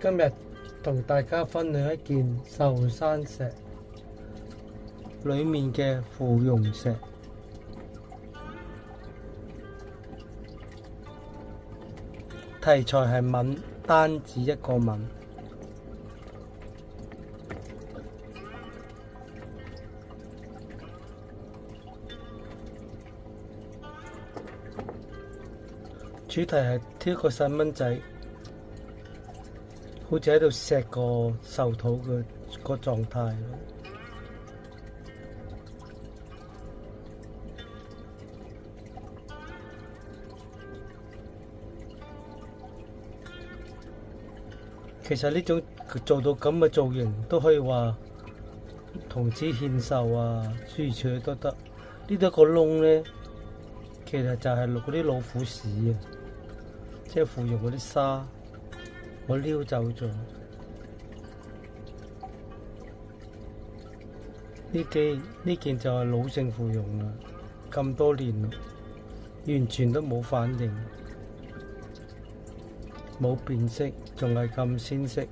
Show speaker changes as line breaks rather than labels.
今日同大家分享一件壽山石裏面嘅芙蓉石，題材係吻，單指一個吻。主題係挑個細蚊仔，好似喺度錫個壽桃嘅個狀態。其實呢種做到咁嘅造型，都可以話童子獻壽啊，諸如此類都得。呢度個窿咧，其實就係嗰啲老虎屎啊，即係芙蓉嗰啲沙，我撩走咗。呢件就係老正芙蓉啦，咁多年完全都冇反應，冇變色，仲係咁鮮色。